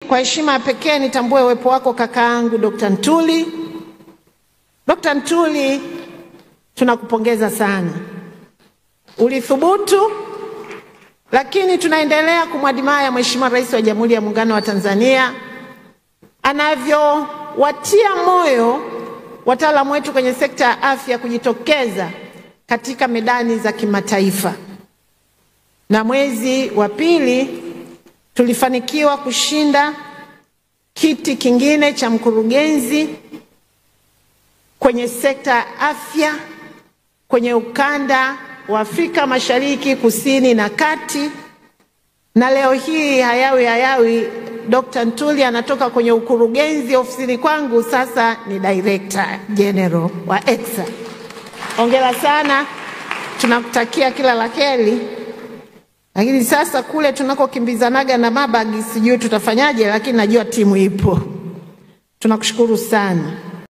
kwa heshima pekee nitambue uwepo wako kakaangu Dr. Ntuli. Dr. Ntuli, tunakupongeza sana. Ulithubutu, lakini tunaendelea kumwadimia Mheshimiwa Rais wa Jamhuri ya Muungano wa Tanzania anavyowatia moyo wataalamu wetu kwenye sekta ya afya kujitokeza katika medani za kimataifa. Na mwezi wa pili tulifanikiwa kushinda kiti kingine cha mkurugenzi kwenye sekta ya afya kwenye ukanda wa Afrika Mashariki, Kusini na Kati. Na leo hii hayawi Dr. Ntuli anatoka kwenye ukurugenzi ofisini kwangu, sasa ni Director General wa EXA. Hongera sana, tunakutakia kila la heri. Lakini sasa kule tunakokimbizanaga na mabagi sijui tutafanyaje, lakini najua timu ipo. Tunakushukuru sana.